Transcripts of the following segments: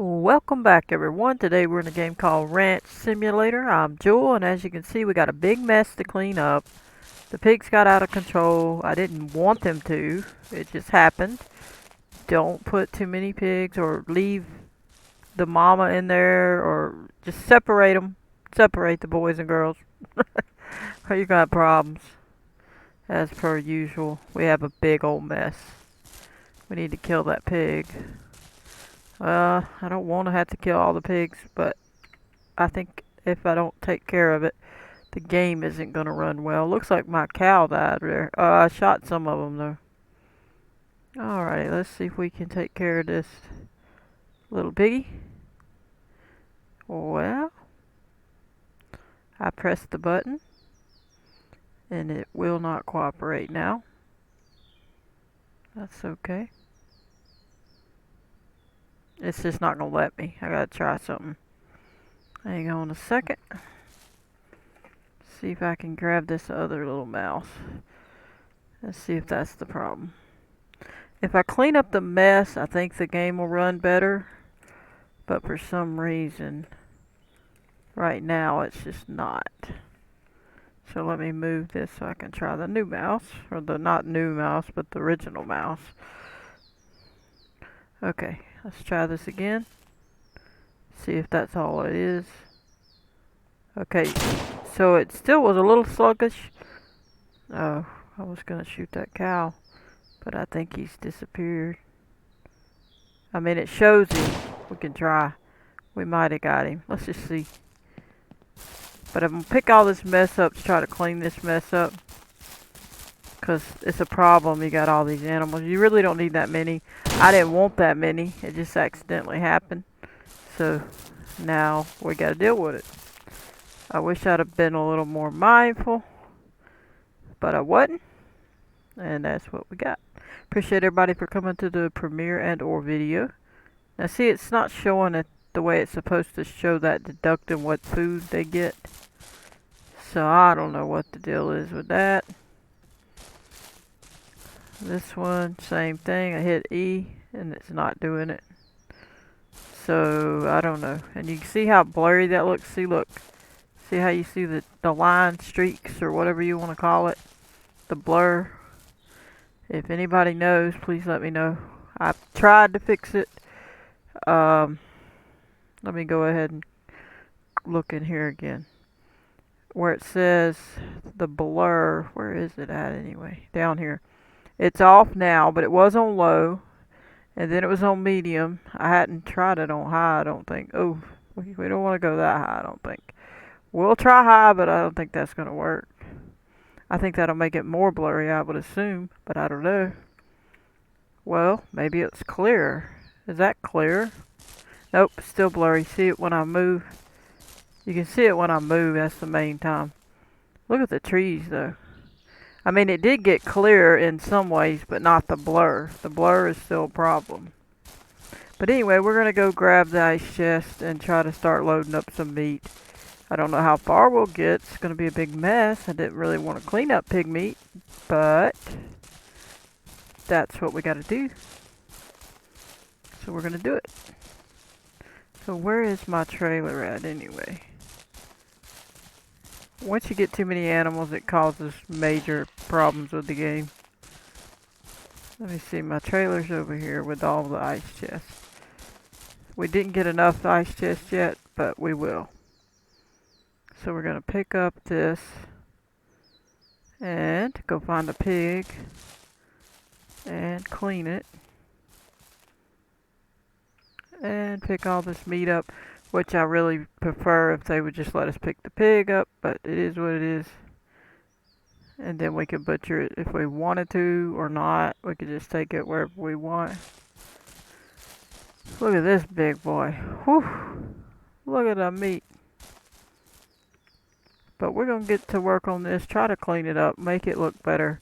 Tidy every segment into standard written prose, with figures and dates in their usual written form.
Welcome back everyone. Today we're in a game called Ranch Simulator. I'm Jewel, and as you can see we got a big mess to clean up. The pigs got out of control. I didn't want them to. It just happened. Don't put too many pigs or leave the mama in there, or just separate them. Separate the boys and girls. Or you got problems. As per usual, we have a big old mess. We need to kill that pig. I don't want to have to kill all the pigs, but I think if I don't take care of it, the game isn't going to run well. Looks like my cow died there. I shot some of them though. Alright, let's see if we can take care of this little piggy. Well, I pressed the button and it will not cooperate now. That's okay. It's just not going to let me. I gotta try something. Hang on a second. See if I can grab this other little mouse. Let's see if that's the problem. If I clean up the mess, I think the game will run better. But for some reason, right now it's just not. So let me move this so I can try the new mouse. Or the not new mouse, but the original mouse. Okay, let's try this again. See if that's all it is. Okay, so it still was a little sluggish. Oh, I was gonna shoot that cow, but I think he's disappeared. I mean, it shows him. We can try. We might have got him. Let's just see. But I'm going to pick all this mess up to try to clean this mess up. Because it's a problem. You got all these animals. You really don't need that many. I didn't want that many. It just accidentally happened. So now we got to deal with it. I wish I'd have been a little more mindful. But I wasn't. And that's what we got. Appreciate everybody for coming to the premiere and or video. Now see, it's not showing it the way it's supposed to show, that deducting what food they get. So I don't know what the deal is with that. This one, same thing. I hit E and it's not doing it. So I don't know. And you can see how blurry that looks. See, look. See how you see the line streaks or whatever you want to call it. The blur. If anybody knows, please let me know. I tried to fix it. Let me go ahead and look in here again. Where it says the blur, where is it at anyway? Down here. It's off now, but it was on low, and then it was on medium. I hadn't tried it on high, I don't think. Oh, we don't want to go that high, I don't think. We'll try high, but I don't think that's going to work. I think that'll make it more blurry, I would assume, but I don't know. Well, maybe it's clear. Is that clear? Nope, still blurry. See it when I move? You can see it when I move, that's the main time. Look at the trees though. I mean, it did get clear in some ways, but not the blur. The blur is still a problem. But anyway, we're going to go grab the ice chest and try to start loading up some meat. I don't know how far we'll get. It's going to be a big mess. I didn't really want to clean up pig meat, but that's what we got to do. So we're going to do it. So where is my trailer at anyway? Once you get too many animals, it causes major problems with the game. Let me see, my trailer's over here with all the ice chests. We didn't get enough ice chests yet, but we will. So we're going to pick up this and go find a pig and clean it. And pick all this meat up, which I really prefer if they would just let us pick the pig up, but it is what it is. And then we could butcher it if we wanted to or not. We could just take it wherever we want. Look at this big boy. Whew. Look at that meat. But we're going to get to work on this. Try to clean it up. Make it look better.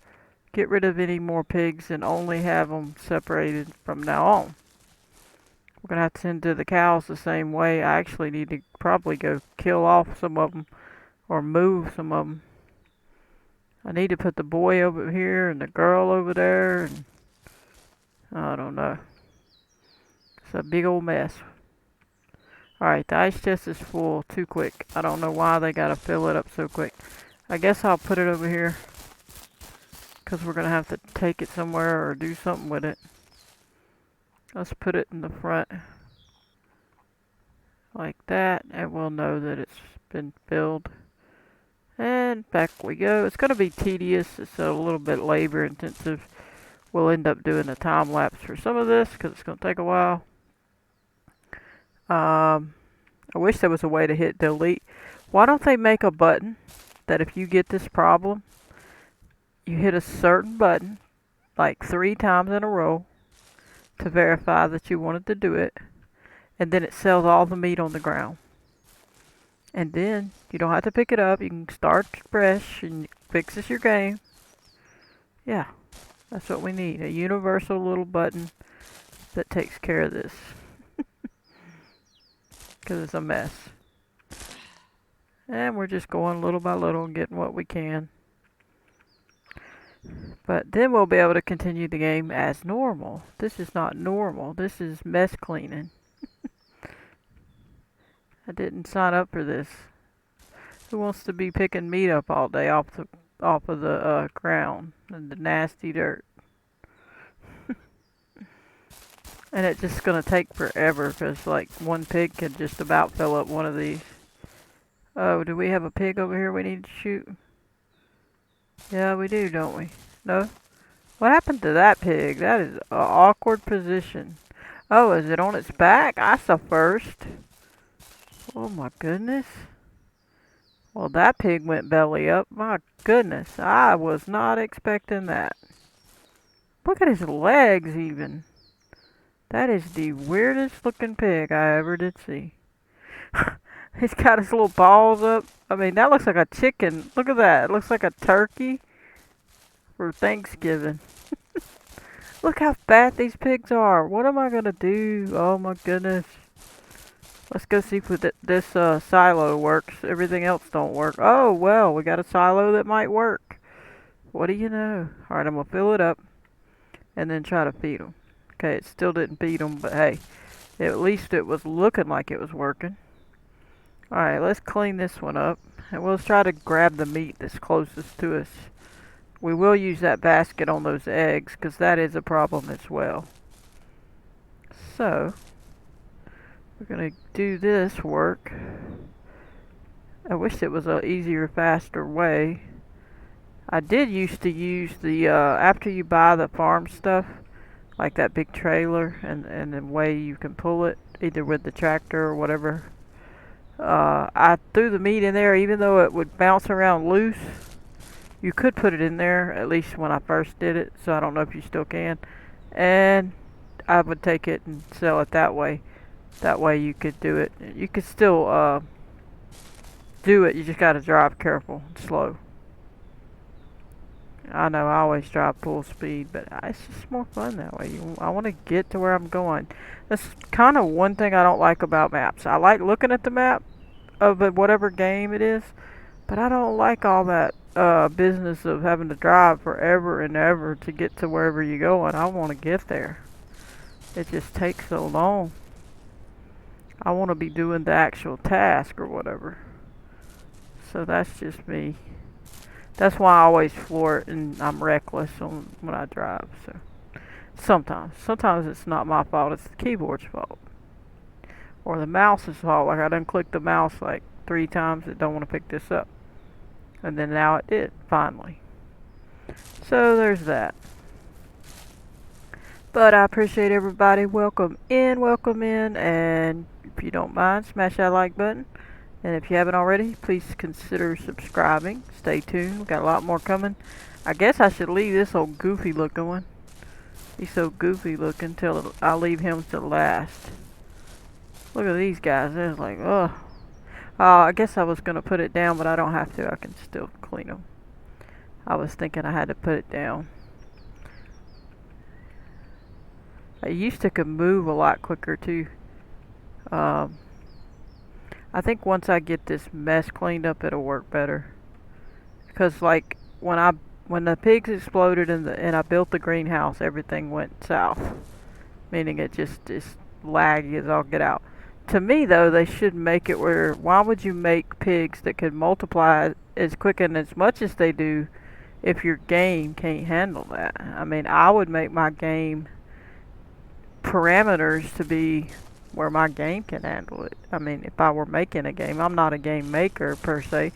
Get rid of any more pigs and only have them separated from now on. We're going to have to send to the cows the same way. I actually need to probably go kill off some of them or move some of them. I need to put the boy over here and the girl over there. And I don't know. It's a big old mess. Alright, the ice chest is full too quick. I don't know why they gotta fill it up so quick. I guess I'll put it over here, because we're gonna have to take it somewhere or do something with it. Let's put it in the front like that, and we'll know that it's been filled. And back we go. It's gonna be tedious. It's a little bit labor intensive. We'll end up doing a time lapse for some of this because it's gonna take a while. I wish there was a way to hit delete. Why don't they make a button that if you get this problem, you hit a certain button like 3 times in a row to verify that you wanted to do it, and then it sells all the meat on the ground. And then you don't have to pick it up. You can start fresh and it fixes your game. Yeah, that's what we need. A universal little button that takes care of this. Because it's a mess. And we're just going little by little and getting what we can. But then we'll be able to continue the game as normal. This is not normal. This is mess cleaning. I didn't sign up for this. Who wants to be picking meat up all day off of the ground and the nasty dirt? And it's just gonna take forever because like one pig could just about fill up one of these. Oh, do we have a pig over here we need to shoot? Yeah, we do, don't we? No? What happened to that pig? That is an awkward position. Oh, is it on its back? That's the first. Oh my goodness. Well, that pig went belly up. My goodness, I was not expecting that. Look at his legs even. That is the weirdest looking pig I ever did see. He's got his little balls up. I mean, that looks like a chicken. Look at that. It looks like a turkey for Thanksgiving. Look how fat these pigs are. What am I going to do? Oh my goodness. Let's go see if this silo works. Everything else don't work. Oh, well, we got a silo that might work. What do you know? Alright, I'm going to fill it up and then try to feed them. Okay, it still didn't feed them, but hey, at least it was looking like it was working. Alright, let's clean this one up. And we'll try to grab the meat that's closest to us. We will use that basket on those eggs, because that is a problem as well. So, we're going to do this work. I wish it was an easier, faster way. I did used to use the, after you buy the farm stuff, like that big trailer, and the way you can pull it, either with the tractor or whatever. I threw the meat in there, even though it would bounce around loose. You could put it in there, at least when I first did it, so I don't know if you still can. And I would take it and sell it that way. That way you could do it. You could still do it, you just gotta drive careful and slow. I know I always drive full speed, but it's just more fun that way. I want to get to where I'm going. That's kind of one thing I don't like about maps. I like looking at the map of whatever game it is, but I don't like all that business of having to drive forever and ever to get to wherever you're going. I want to get there. It just takes so long. I want to be doing the actual task or whatever. So that's just me. That's why I always floor it and I'm reckless when I drive. So sometimes it's not my fault. It's the keyboard's fault or the mouse's fault. Like I done clicked the mouse like 3 times. It don't want to pick this up, and then now it did finally. So there's that. But I appreciate everybody. Welcome in, and if you don't mind, smash that like button. And if you haven't already, please consider subscribing. Stay tuned. We got a lot more coming. I guess I should leave this old goofy looking one. He's so goofy looking till I leave him to last. Look at these guys. It's like, ugh. I guess I was going to put it down, but I don't have to. I can still clean them. I was thinking I had to put it down. I used to could move a lot quicker too. I think once I get this mess cleaned up, it'll work better. Because like when the pigs exploded and I built the greenhouse, everything went south, meaning it just is laggy as all get out. To me, though, they should make it where, why would you make pigs that could multiply as quick and as much as they do if your game can't handle that? I mean, I would make my game parameters to be where my game can handle it. I mean, if I were making a game, I'm not a game maker per se.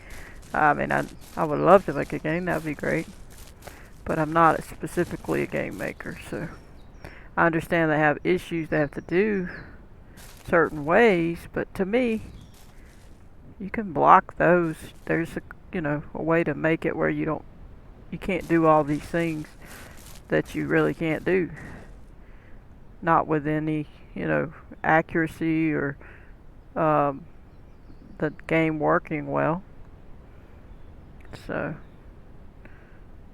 I mean, I would love to make a game, that'd be great. But I'm not specifically a game maker, so I understand they have issues they have to do certain ways, but to me, you can block those. There's a way to make it where you can't do all these things that you really can't do. Not with any, accuracy or um, the game working well. So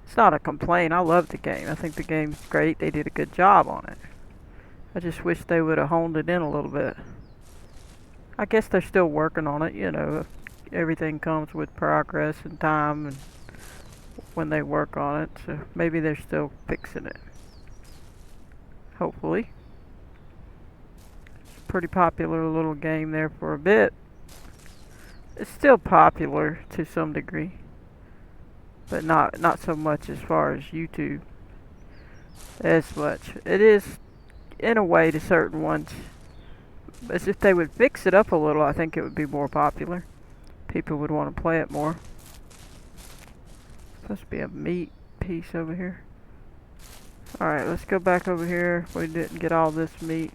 it's not a complaint. I love the game. I think the game's great. They did a good job on it. I just wish they would have honed it in a little bit. I guess they're still working on it, everything comes with progress and time and when they work on it, so maybe they're still fixing it. Hopefully. It's a pretty popular little game there for a bit. It's still popular to some degree, but not so much as far as YouTube as much. It is in a way to certain ones. As if they would fix it up a little, I think it would be more popular. People would want to play it more. Supposed to be a meat piece over here. Alright, let's go back over here. We didn't get all this meat.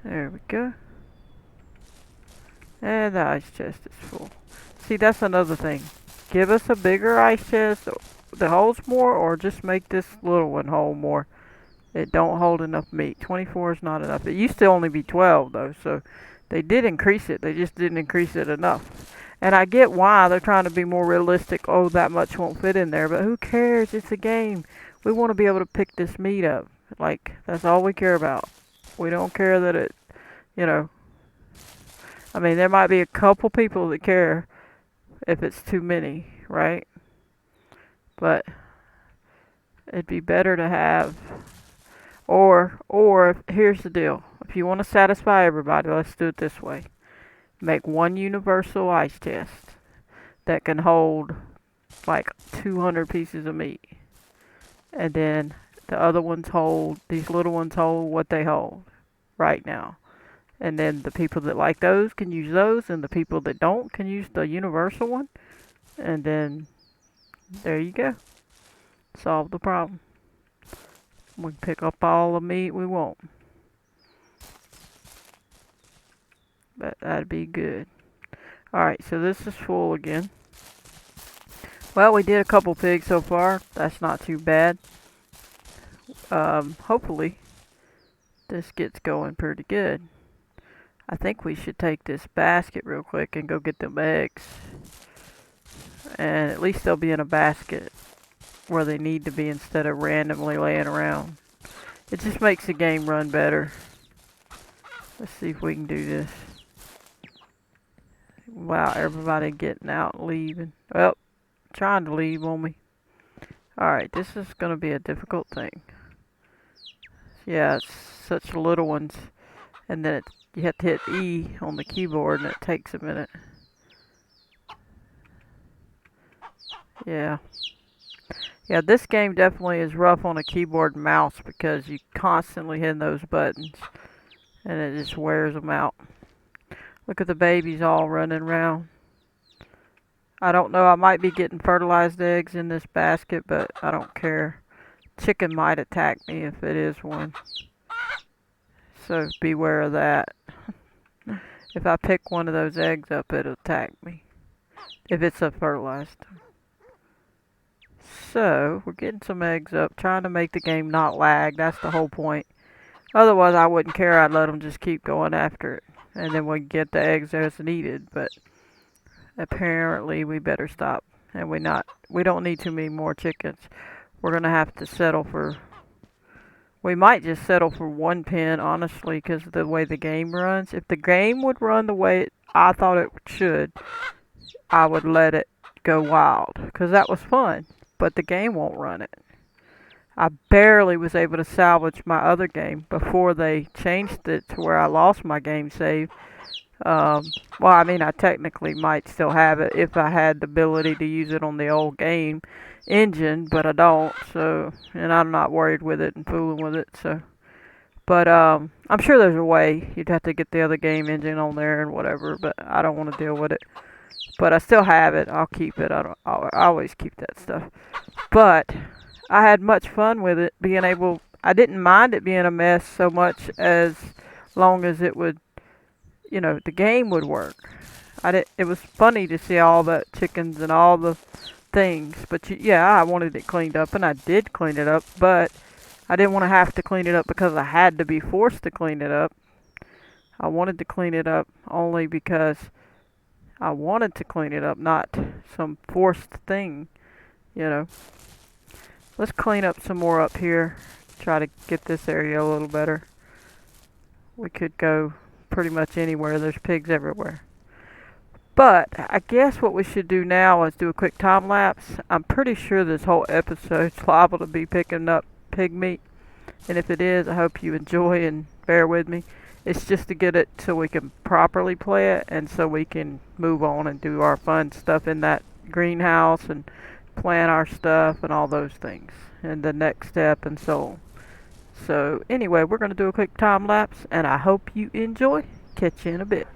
There we go. And the ice chest is full. See, that's another thing. Give us a bigger ice chest that holds more, or just make this little one hold more. It don't hold enough meat. 24 is not enough. It used to only be 12 though, so they did increase it. They just didn't increase it enough. And I get why they're trying to be more realistic. Oh, that much won't fit in there, but who cares? It's a game. We want to be able to pick this meat up. Like, that's all we care about. We don't care that it, I mean, there might be a couple people that care if it's too many, right? But it'd be better to have, or here's the deal. If you want to satisfy everybody, let's do it this way. Make one universal ice chest that can hold like 200 pieces of meat. And then the other ones hold, these little ones hold what they hold right now. And then the people that like those can use those, and the people that don't can use the universal one. And then there you go. Solve the problem. We can pick up all the meat we want. But that'd be good. Alright, so this is full again. Well, we did a couple pigs so far. That's not too bad. Hopefully, this gets going pretty good. I think we should take this basket real quick and go get them eggs. And at least they'll be in a basket where they need to be instead of randomly laying around. It just makes the game run better. Let's see if we can do this. Wow, everybody getting out and leaving. Well, trying to leave on me. Alright, this is going to be a difficult thing. Yeah, it's such little ones. And then you have to hit E on the keyboard and it takes a minute. Yeah. Yeah, this game definitely is rough on a keyboard and mouse because you constantly hit those buttons. And it just wears them out. Look at the babies all running around. I don't know, I might be getting fertilized eggs in this basket, but I don't care. Chicken might attack me if it is one. So beware of that. If I pick one of those eggs up, it'll attack me. If it's a fertilized. So, we're getting some eggs up, trying to make the game not lag. That's the whole point. Otherwise, I wouldn't care. I'd let them just keep going after it. And then we get the eggs as needed. But apparently, we better stop. And we don't need too many more chickens. We're going to have to settle for... We might just settle for one pen, honestly, because of the way the game runs. If the game would run the way I thought it should, I would let it go wild. Because that was fun. But the game won't run it. I barely was able to salvage my other game before they changed it to where I lost my game save. Well, I mean, I technically might still have it if I had the ability to use it on the old game engine, but I don't. So, and I'm not worried with it and fooling with it. So, but I'm sure there's a way. You'd have to get the other game engine on there and whatever. But I don't want to deal with it. But I still have it. I'll keep it. I always keep that stuff. But I had much fun with it. Being able, I didn't mind it being a mess so much as long as it would, the game would work. It was funny to see all the chickens and all the things, but yeah, I wanted it cleaned up, and I did clean it up. But I didn't want to have to clean it up because I had to be forced to clean it up. I wanted to clean it up only because I wanted to clean it up, not some forced thing. You know. Let's clean up some more up here. Try to get this area a little better. We could go pretty much anywhere. There's pigs everywhere. But I guess what we should do now is do a quick time lapse. I'm pretty sure this whole episode's liable to be picking up pig meat. And if it is, I hope you enjoy and bear with me. It's just to get it so we can properly play it and so we can move on and do our fun stuff in that greenhouse and plan our stuff and all those things and the next step and so on. So anyway, we're going to do a quick time lapse and I hope you enjoy. Catch you in a bit.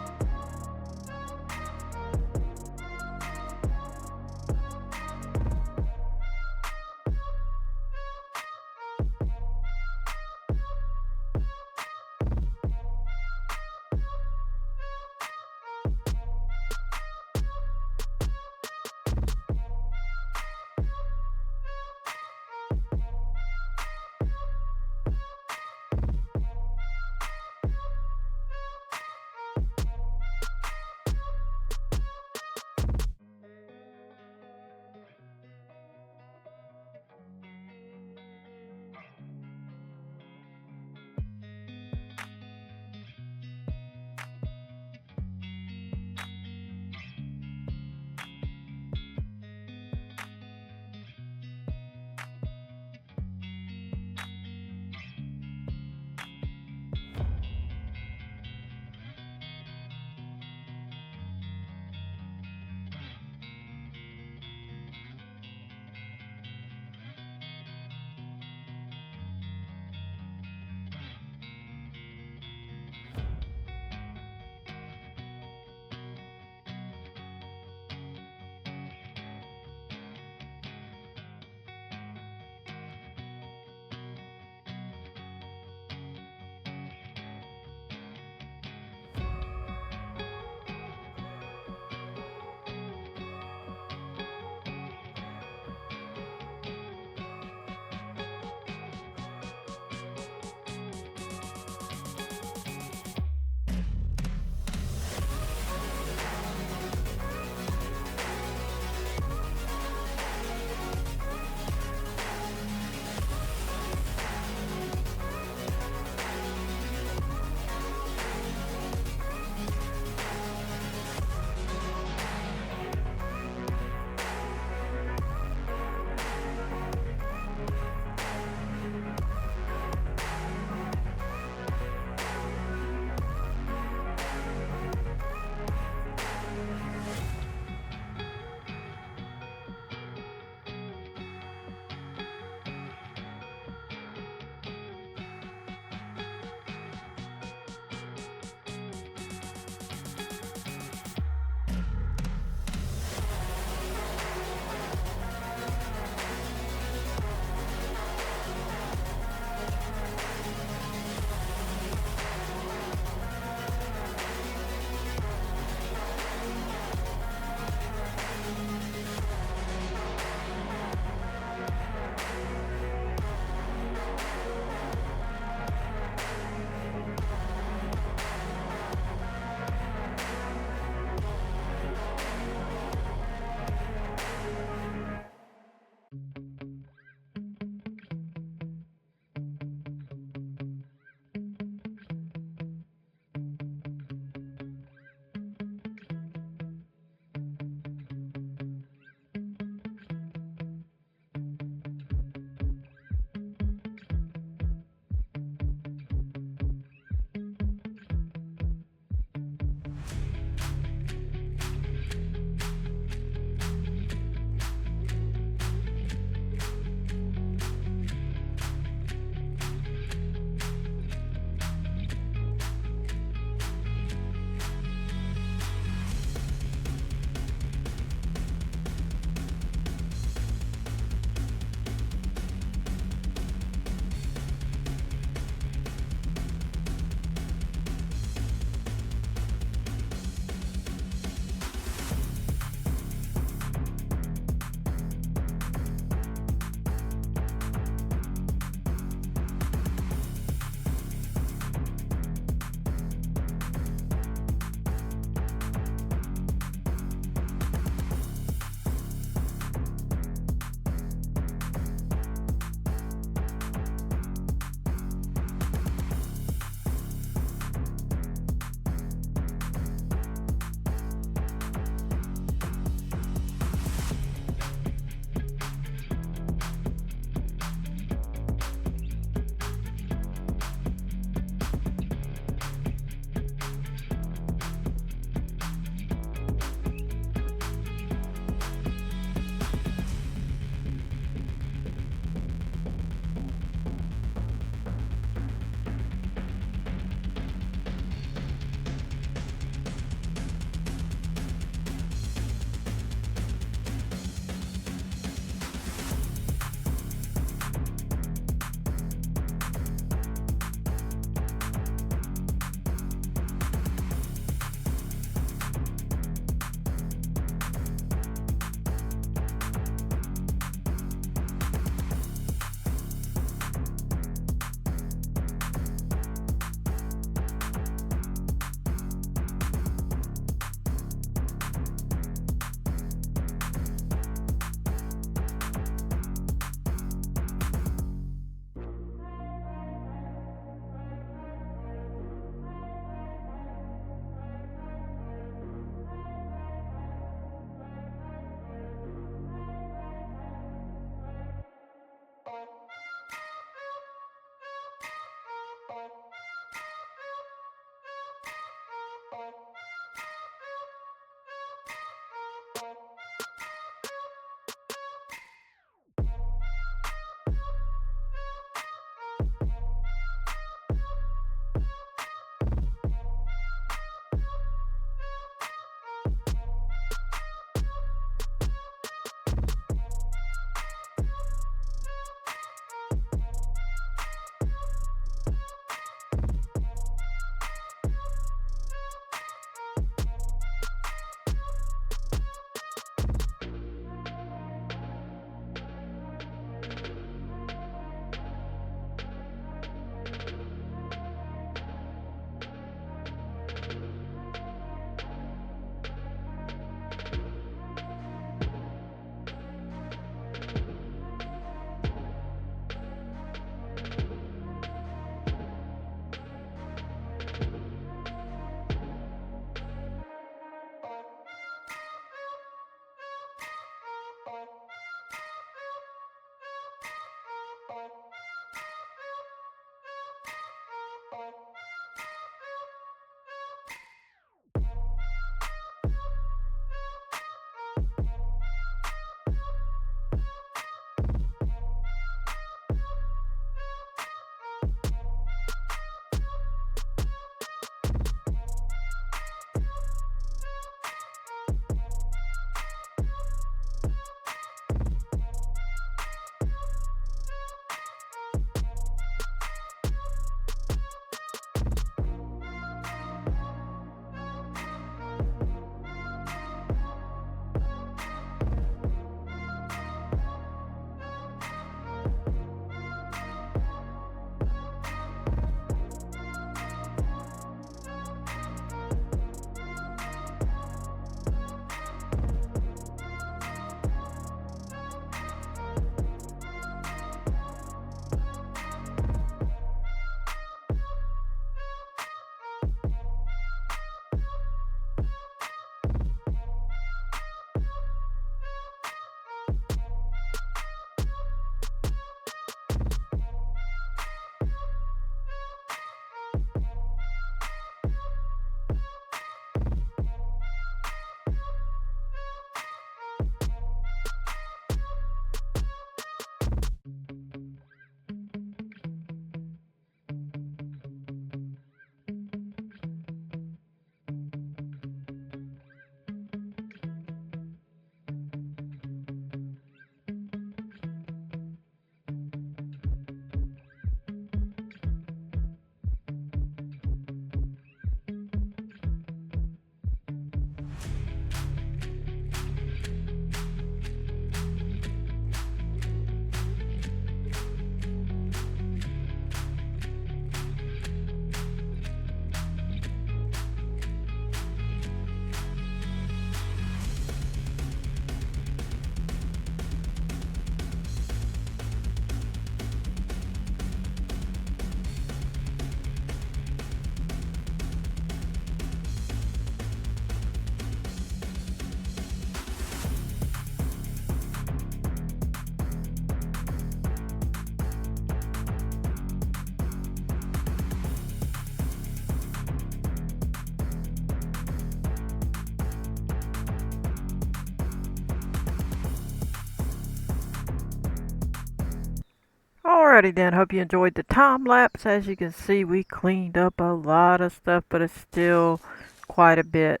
Alrighty then, hope you enjoyed the time lapse. As you can see, we cleaned up a lot of stuff, but it's still quite a bit.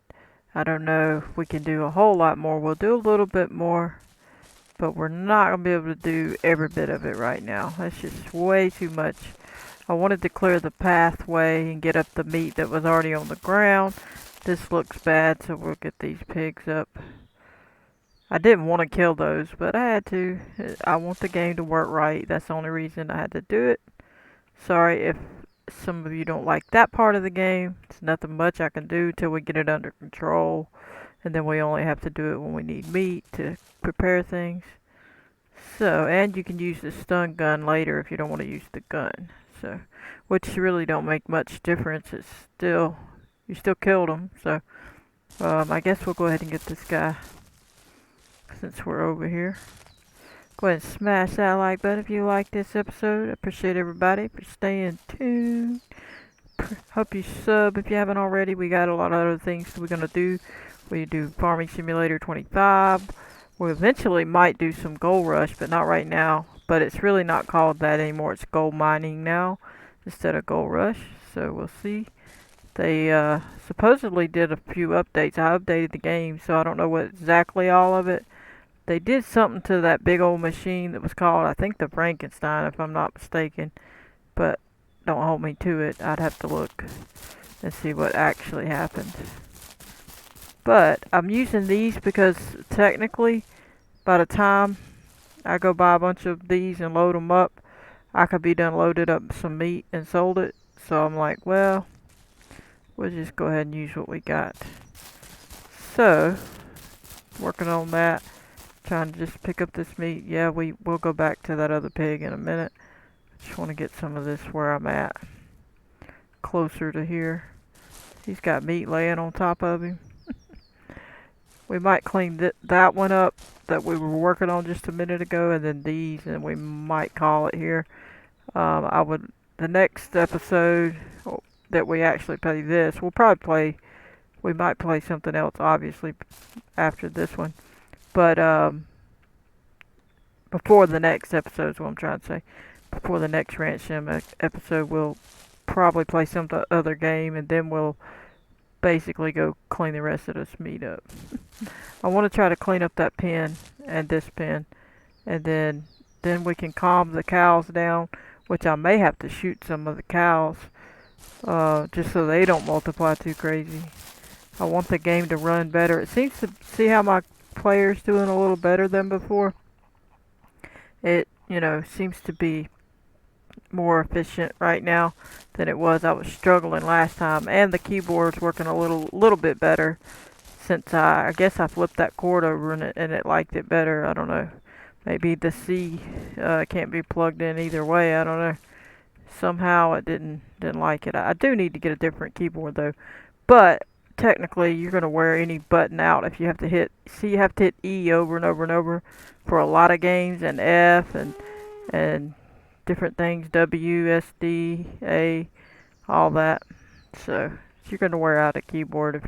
I don't know if we can do a whole lot more. We'll do a little bit more, but we're not going to be able to do every bit of it right now. That's just way too much. I wanted to clear the pathway and get up the meat that was already on the ground. This looks bad, so we'll get these pigs up. I didn't want to kill those, but I had to. I want the game to work right. That's the only reason I had to do it. Sorry if some of you don't like that part of the game. It's nothing much I can do till we get it under control. And then we only have to do it when we need meat to prepare things. So, and you can use the stun gun later if you don't want to use the gun. So, which really don't make much difference. It's still, you still killed them. So, I guess we'll go ahead and get this guy since we're over here. Go ahead and smash that like button if you like this episode. I appreciate everybody for staying tuned. Hope you sub if you haven't already. We got a lot of other things we're going to do. We do Farming Simulator 25. We eventually might do some Gold Rush, but not right now. But it's really not called that anymore. It's Gold Mining now instead of Gold Rush. So we'll see. They supposedly did a few updates. I updated the game, so I don't know what exactly all of it. They did something to that big old machine that was called, I think, the Frankenstein, if I'm not mistaken. But don't hold me to it. I'd have to look and see what actually happened. But I'm using these because technically, by the time I go buy a bunch of these and load them up, I could be done loaded up some meat and sold it. So I'm like, well, we'll just go ahead and use what we got. So, working on that. Trying to just pick up this meat. Yeah, we'll go back to that other pig in a minute. Just want to get some of this where I'm at. Closer to here. He's got meat laying on top of him. We might clean that one up that we were working on just a minute ago, and then these, and we might call it here. I would the next episode that we actually play this, we'll probably play. We might play something else, obviously, after this one. But before the next episode is what I'm trying to say. Before the next Ranch Sim episode, we'll probably play some other game, and then we'll basically go clean the rest of this meat up. I want to try to clean up that pen and this pen, and then we can calm the cows down, which I may have to shoot some of the cows, just so they don't multiply too crazy. I want the game to run better. It seems to see how my player's doing a little better than before. It, seems to be more efficient right now than it was. I was struggling last time, and the keyboard's working a little bit better since I guess I flipped that cord over and it liked it better. I don't know. Maybe the C can't be plugged in either way. I don't know. Somehow it didn't like it. I do need to get a different keyboard though. But technically, you're gonna wear any button out if you have to hit. See, you have to hit E over and over and over for a lot of games, and F and different things. W, S, D, A, all that. So you're gonna wear out a keyboard if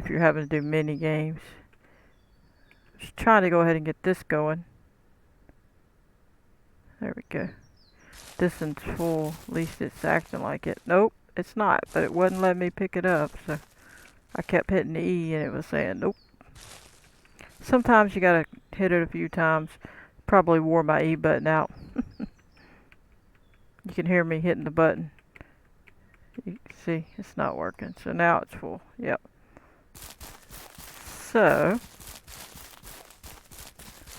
you're having to do mini games. Just trying to go ahead and get this going. There we go. This one's full. At least it's acting like it. Nope, it's not. But it wouldn't let me pick it up, so I kept hitting the E and it was saying nope. Sometimes you gotta hit it a few times. Probably wore my E button out. You can hear me hitting the button. You can see it's not working. So now it's full. Yep. So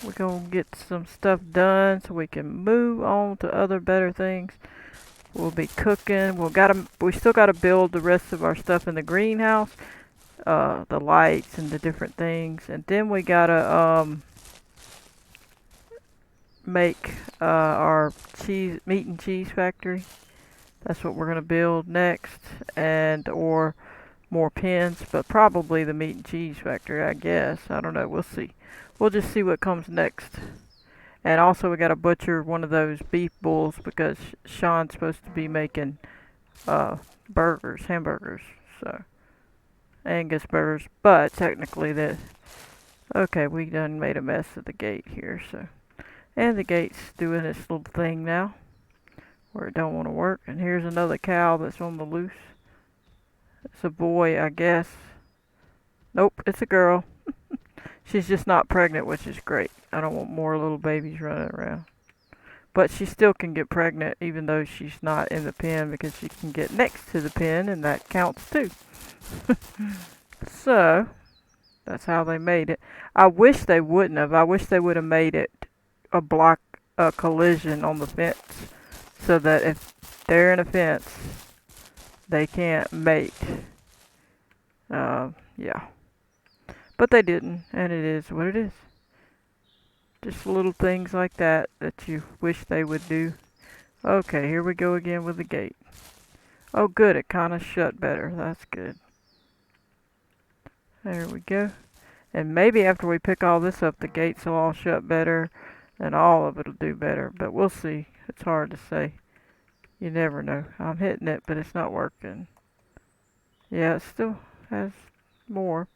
we're gonna get some stuff done so we can move on to other better things. We'll be cooking. We still gotta build the rest of our stuff in the greenhouse, the lights and the different things, and then we gotta make our meat and cheese factory. That's what we're gonna build next, and or more pens, but probably the meat and cheese factory, I guess. I don't know. We'll see. We'll just see what comes next. And also we got to butcher one of those beef bulls because Sean's supposed to be making hamburgers, so Angus burgers. But technically okay, we done made a mess of the gate here, so and the gate's doing its little thing now where it don't want to work. And here's another cow that's on the loose. It's a boy, I guess. Nope, it's a girl. She's just not pregnant, which is great. I don't want more little babies running around. But she still can get pregnant even though she's not in the pen because she can get next to the pen and that counts too. So, that's how they made it. I wish they wouldn't have. I wish they would have made it a collision on the fence so that if they're in a fence, they can't mate. Yeah. But they didn't, and it is what it is. Just little things like that you wish they would do. Okay, here we go again with the gate. Oh good, it kind of shut better. That's good. There we go. And maybe after we pick all this up, the gates will all shut better, and all of it will do better. But we'll see. It's hard to say. You never know. I'm hitting it, but it's not working. Yeah, it still has more.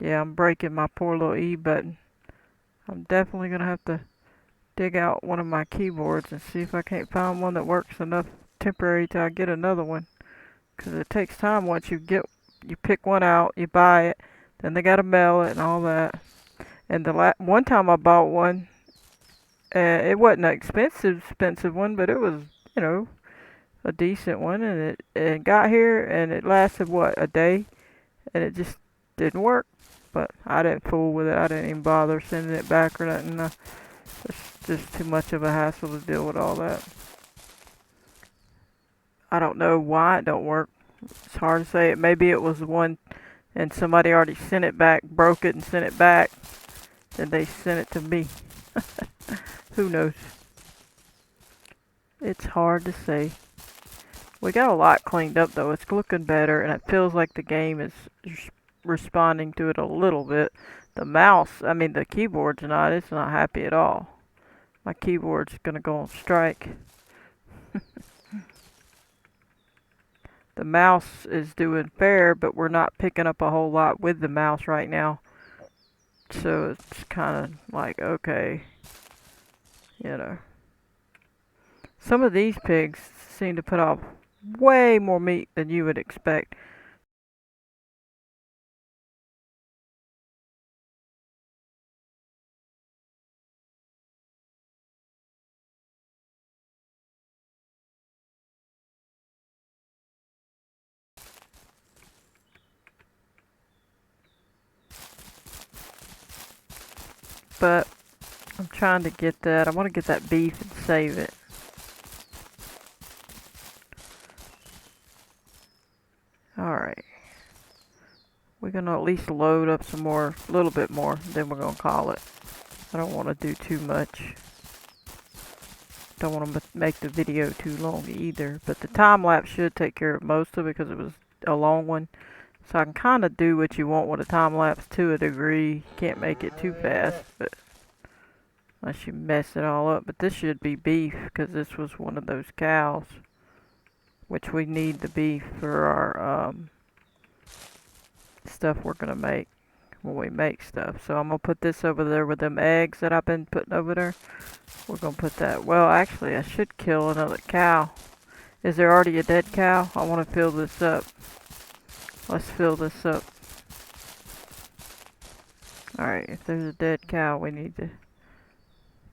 Yeah, I'm breaking my poor little E button. I'm definitely going to have to dig out one of my keyboards and see if I can't find one that works enough temporary till I get another one. Because it takes time once you pick one out, you buy it, then they got to mail it and all that. And the one time I bought one, it wasn't an expensive one, but it was, a decent one. And it got here and it lasted, a day? And it just didn't work. But I didn't fool with it. I didn't even bother sending it back or nothing. It's just too much of a hassle to deal with all that. I don't know why it don't work. It's hard to say. Maybe it was one and somebody already sent it back, broke it and sent it back. Then they sent it to me. Who knows? It's hard to say. We got a lot cleaned up though. It's looking better and it feels like the game is responding to it a little bit. The mouse, I mean the keyboard's not. It's not happy at all. My keyboard's gonna go on strike. The mouse is doing fair, but we're not picking up a whole lot with the mouse right now. So it's kind of like, okay, you know. Some of these pigs seem to put off way more meat than you would expect. But I'm trying to get that. I want to get that beef and save it. Alright. We're going to at least load up some more, a little bit more, then we're going to call it. I don't want to do too much. Don't want to make the video too long either. But the time lapse should take care of most of it because it was a long one. So I can kind of do what you want with a time lapse to a degree. You can't make it too fast, but unless you mess it all up. But this should be beef because this was one of those cows, which we need the beef for our stuff we're gonna make when we make stuff. So I'm gonna put this over there with them eggs that I've been putting over there. We're gonna put that. Well, actually, I should kill another cow. Is there already a dead cow? I want to fill this up. Let's fill this up. Alright, if there's a dead cow, we need to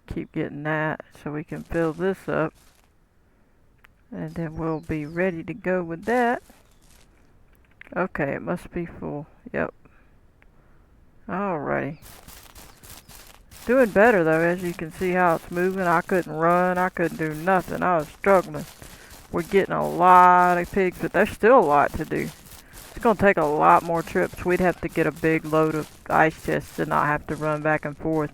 keep getting that so we can fill this up. And then we'll be ready to go with that. Okay, it must be full. Yep. Alrighty. Doing better though, as you can see how it's moving. I couldn't run, I couldn't do nothing. I was struggling. We're getting a lot of pigs, but there's still a lot to do. It's gonna take a lot more trips. We'd have to get a big load of ice chests to not have to run back and forth.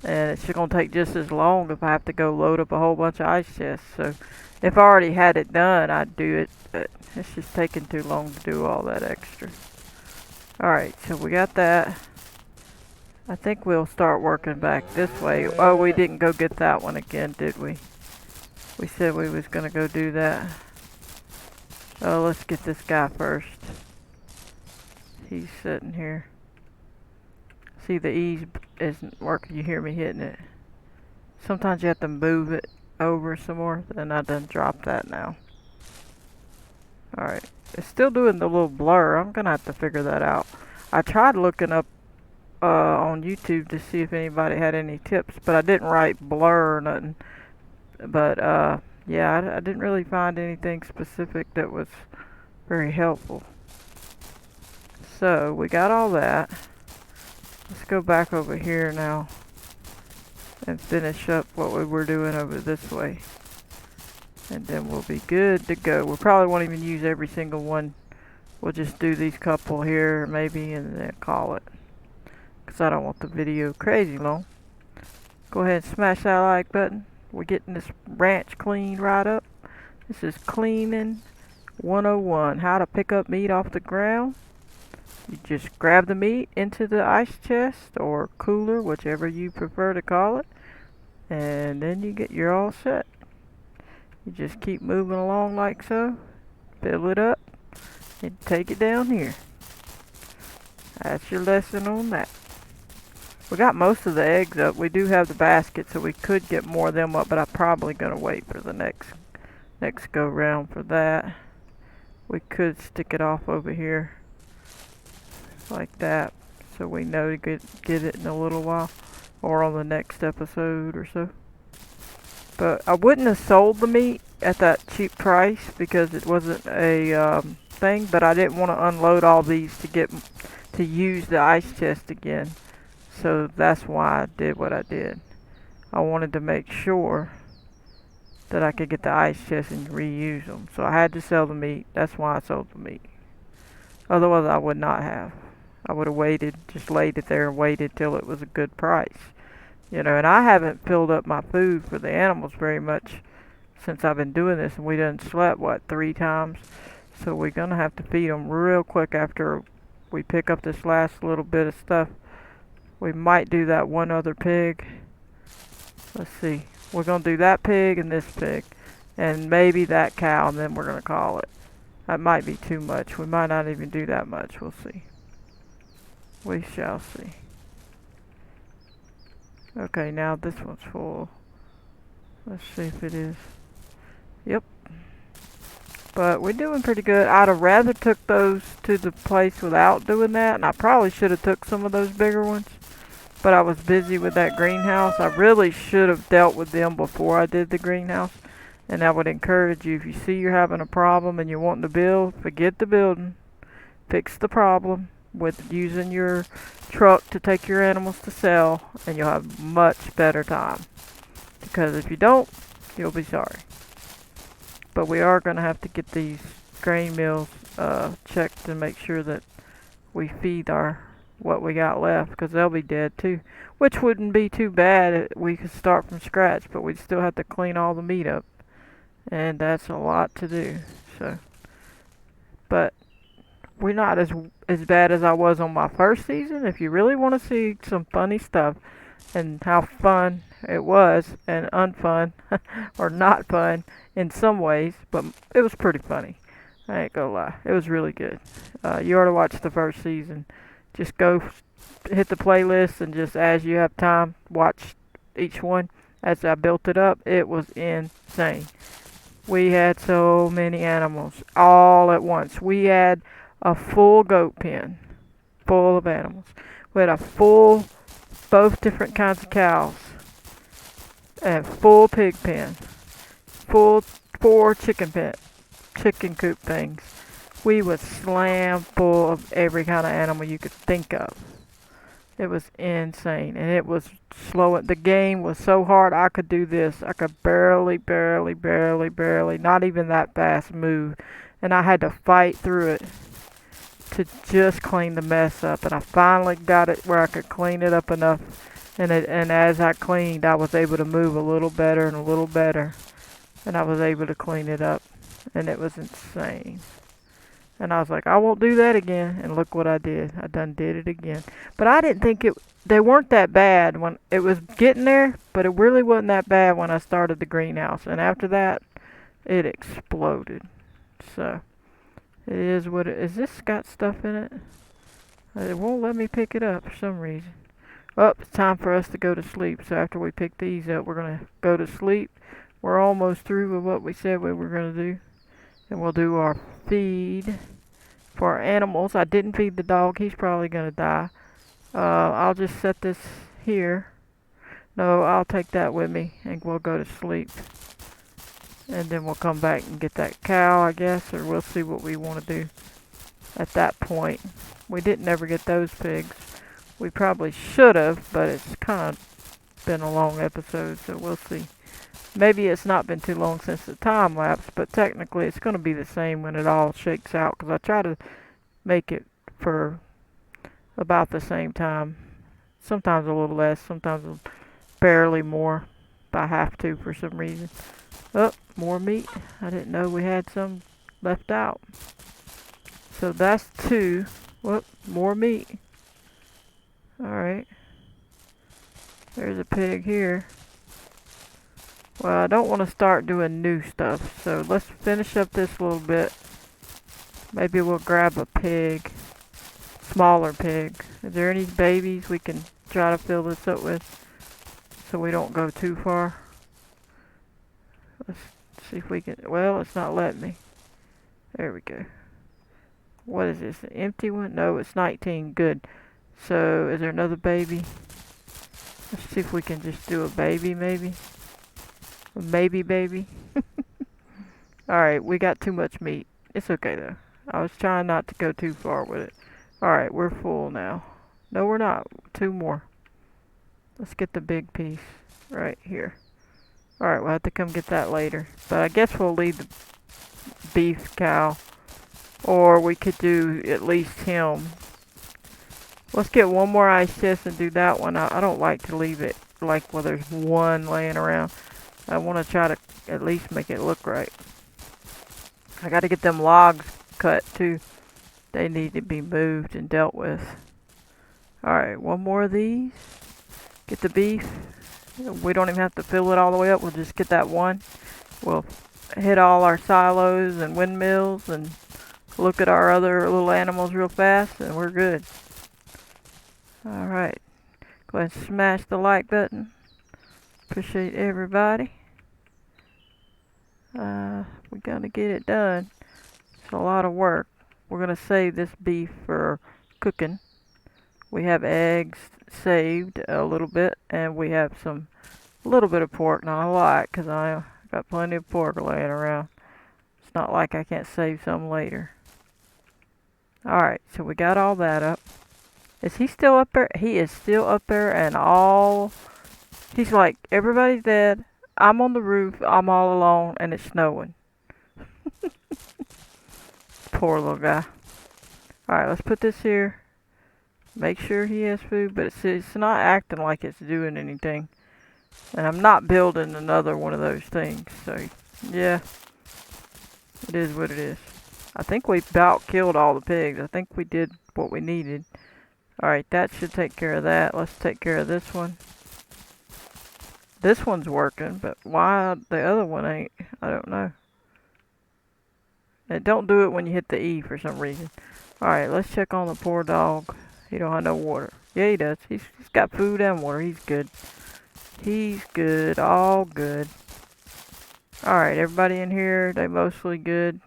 And it's gonna take just as long if I have to go load up a whole bunch of ice chests. So if I already had it done, I'd do it, but it's just taking too long to do all that extra. Alright, so we got that. I think we'll start working back this way. Oh, we didn't go get that one again, did we? We said we was gonna go do that. Oh, let's get this guy first. He's sitting here. See, the ease isn't working. You hear me hitting it. Sometimes you have to move it over some more. Then I done dropped that now. Alright. It's still doing the little blur. I'm gonna have to figure that out. I tried looking up on YouTube to see if anybody had any tips, but I didn't write blur or nothing. But yeah, I didn't really find anything specific that was very helpful. So we got all that. Let's go back over here now and finish up what we were doing over this way. And then we'll be good to go. We probably won't even use every single one. We'll just do these couple here maybe and then call it. Because I don't want the video crazy long. Go ahead and smash that like button. We're getting this ranch cleaned right up. This is cleaning 101. How to pick up meat off the ground. You just grab the meat into the ice chest or cooler, whichever you prefer to call it. And then you're all set. You just keep moving along like so. Fill it up and take it down here. That's your lesson on that. We got most of the eggs up. We do have the basket, so we could get more of them up, but I'm probably gonna wait for the next go round for that. We could stick it off over here like that, so we know to get it in a little while, or on the next episode or so. But I wouldn't have sold the meat at that cheap price because it wasn't a thing. But I didn't want to unload all these to use the ice chest again. So that's why I did what I did. I wanted to make sure that I could get the ice chest and reuse them. So I had to sell the meat. That's why I sold the meat. Otherwise I would not have. I would have waited, just laid it there and waited till it was a good price. You know, and I haven't filled up my food for the animals very much since I've been doing this. And we done slept, what, 3 times? So we're going to have to feed them real quick after we pick up this last little bit of stuff, we might do that one other pig. Let's see. We're going to do that pig and this pig. And maybe that cow, and then we're going to call it. That might be too much. We might not even do that much. We'll see. We shall see. Okay, now this one's full. Let's see if it is. Yep. But we're doing pretty good. I'd have rather took those to the place without doing that. And I probably should have took some of those bigger ones. But I was busy with that greenhouse. I really should have dealt with them before I did the greenhouse. And I would encourage you, if you see you're having a problem and you're wanting to build, forget the building. Fix the problem with using your truck to take your animals to sell, and you'll have much better time. Because if you don't, you'll be sorry. But we are going to have to get these grain mills checked to make sure that we feed our what we got left, because they'll be dead too. Which wouldn't be too bad. We could start from scratch, but we'd still have to clean all the meat up. And that's a lot to do. So, but we're not as bad as I was on my first season. If you really want to see some funny stuff and how fun it was and unfun or not fun in some ways, but it was pretty funny. I ain't gonna lie, it was really good. You ought to watch the first season. Just go hit the playlist and just as you have time, watch each one. As I built it up, it was insane. We had so many animals all at once. We had a full goat pen full of animals. We had a full, both different kinds of cows, and full pig pen, full 4 chicken coop things. We was slam full of every kind of animal you could think of. It was insane, and it was slow. The game was so hard. I could do this. I could barely, not even that fast move, and I had to fight through it to just clean the mess up. And I finally got it where I could clean it up enough. And as I cleaned, I was able to move a little better and a little better, and I was able to clean it up, and it was insane. And I was like, I won't do that again. And look what I did. I done did it again. But I didn't think they weren't that bad when it was getting there, but it really wasn't that bad when I started the greenhouse. And after that, it exploded. So, it is what it is. This got stuff in it? It won't let me pick it up for some reason. Oh, it's time for us to go to sleep. So after we pick these up, we're going to go to sleep. We're almost through with what we said we were going to do. And we'll do our feed for our animals. I didn't feed the dog. He's probably going to die. I'll just set this here. No, I'll take that with me and we'll go to sleep. And then we'll come back and get that cow, I guess, or we'll see what we want to do at that point. We didn't ever get those pigs. We probably should have, but it's kind of been a long episode, so we'll see. Maybe it's not been too long since the time lapse, but technically it's going to be the same when it all shakes out, because I try to make it for about the same time. Sometimes a little less, sometimes barely more. I have to for some reason. Oh, more meat. I didn't know we had some left out. So that's 2. Whoop, more meat. Alright. There's a pig here. Well, I don't want to start doing new stuff, so let's finish up this little bit. Maybe we'll grab a pig. Smaller pig. Is there any babies we can try to fill this up with so we don't go too far? Let's see if we can. Well, it's not letting me. There we go. What is this? An empty one? No, it's 19. Good. So, is there another baby? Let's see if we can just do a baby, maybe. A maybe baby. Alright, we got too much meat. It's okay, though. I was trying not to go too far with it. Alright, we're full now. No, we're not. 2 more. Let's get the big piece right here. Alright, we'll have to come get that later. But I guess we'll leave the beef cow. Or we could do at least him. Let's get one more ice chest and do that one. I don't like to leave it like where there's one laying around. I want to try to at least make it look right. I got to get them logs cut too. They need to be moved and dealt with. Alright, one more of these. Get the beef. We don't even have to fill it all the way up. We'll just get that one. We'll hit all our silos and windmills and look at our other little animals real fast and we're good. Alright. Go ahead and smash the like button. Appreciate everybody. We gotta get it done. It's a lot of work. We're gonna save this beef for cooking. We have eggs saved a little bit, and we have a little bit of pork, not a lot, because I got plenty of pork laying around. It's not like I can't save some later. Alright, so we got all that up. Is he still up there? He is still up there, and he's like, everybody's dead. I'm on the roof, I'm all alone, and it's snowing. Poor little guy. Alright, let's put this here. Make sure he has food, but it's not acting like it's doing anything. And I'm not building another one of those things, so yeah. It is what it is. I think we about killed all the pigs. I think we did what we needed. Alright, that should take care of that. Let's take care of this one. This one's working, but why the other one ain't, I don't know. It don't do it when you hit the E for some reason. Alright, let's check on the poor dog. He don't have no water. Yeah, he does. He's got food and water. He's good. He's good. All good. Alright, everybody in here, they mostly good.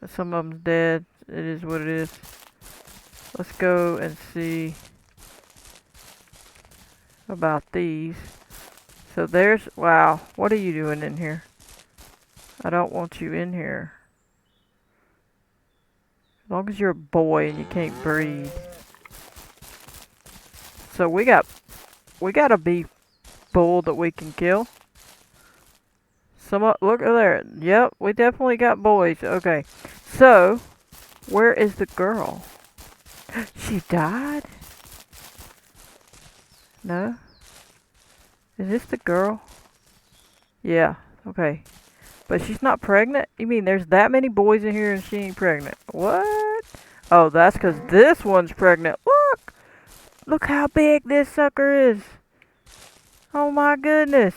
Some of them's dead. It is what it is. Let's go and see about these. So there's, wow, what are you doing in here? I don't want you in here. As long as you're a boy and you can't breathe. So we got a beef bull that we can kill. Look there. Yep, we definitely got boys. Okay. So, where is the girl? She died? No? Is this the girl? Yeah, okay. But she's not pregnant? You mean there's that many boys in here and she ain't pregnant? What? Oh, that's because this one's pregnant. Look! Look how big this sucker is. Oh my goodness.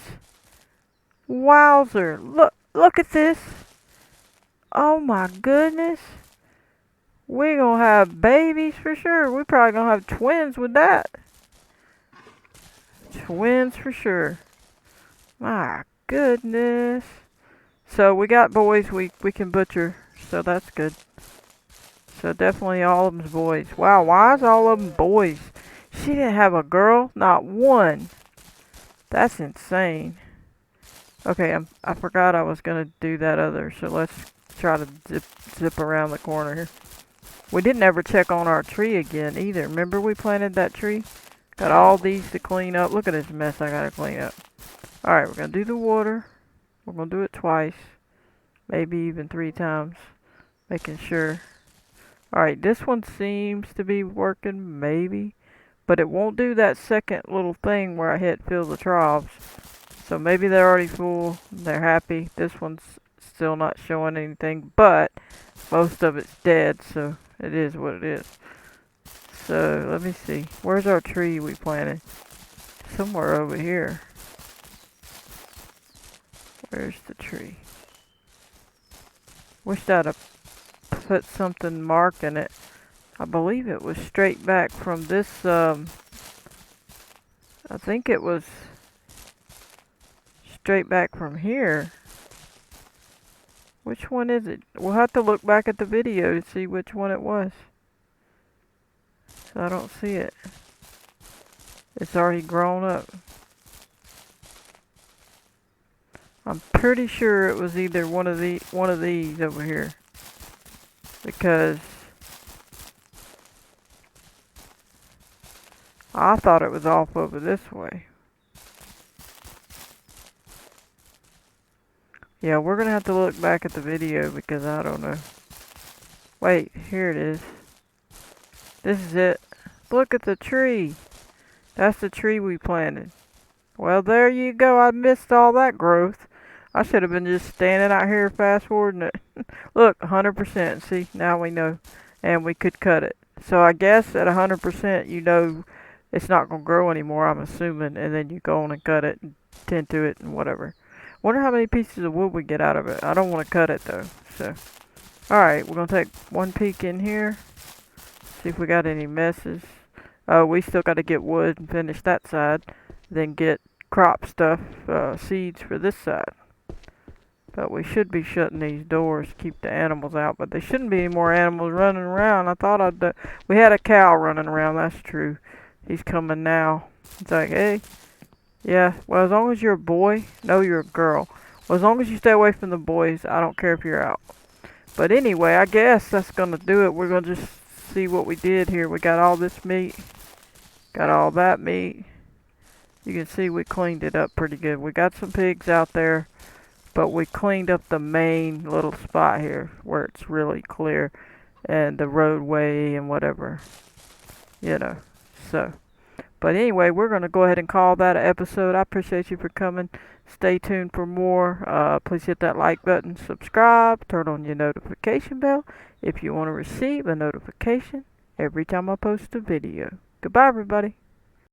Wowzer. Look at this. Oh my goodness. We're gonna have babies for sure. We're probably gonna have twins with that. Twins for sure. My goodness. So we got boys we can butcher, so that's good. So definitely all of them's boys. Wow, why is all of them boys? She didn't have a girl, not one. That's insane. Okay, I forgot I was gonna do that other, so let's try to zip around the corner here. We didn't ever check on our tree again either. Remember we planted that tree? Got all these to clean up. Look at this mess I gotta clean up. Alright, we're gonna do the water. We're gonna do it twice. Maybe even 3 times. Making sure. Alright, this one seems to be working, maybe. But it won't do that second little thing where I hit fill the troughs. So maybe they're already full. They're happy. This one's still not showing anything. But most of it's dead, so it is what it is. So, let me see. Where's our tree we planted? Somewhere over here. Where's the tree? Wish I'd have put something marking it. I believe it was straight back from this, I think it was straight back from here. Which one is it? We'll have to look back at the video to see which one it was. So I don't see it. It's already grown up. I'm pretty sure it was either one of these over here. Because I thought it was off over this way. Yeah, we're gonna have to look back at the video because I don't know. Wait, here it is. This is it. Look at the tree. That's the tree we planted. Well, there you go. I missed all that growth. I should have been just standing out here fast forwarding it. Look, 100%. See, now we know. And we could cut it. So I guess at 100%, you know it's not going to grow anymore, I'm assuming. And then you go on and cut it and tend to it and whatever. Wonder how many pieces of wood we get out of it. I don't want to cut it though. So, alright, we're going to take one peek in here. See if we got any messes. Oh, we still got to get wood and finish that side. Then get crop stuff, seeds for this side. But we should be shutting these doors to keep the animals out. But there shouldn't be any more animals running around. I thought we had a cow running around. That's true. He's coming now. It's like, hey, yeah. Well, as long as you're a boy, no, you're a girl. Well, as long as you stay away from the boys, I don't care if you're out. But anyway, I guess that's gonna do it. We're gonna just see what we did here. We got all this meat, got all that meat. You can see we cleaned it up pretty good. We got some pigs out there. But we cleaned up the main little spot here where it's really clear and the roadway and whatever, you know. So, but anyway, we're going to go ahead and call that an episode. I appreciate you for coming. Stay tuned for more. Please hit that like button, subscribe, turn on your notification bell if you want to receive a notification every time I post a video. Goodbye, everybody.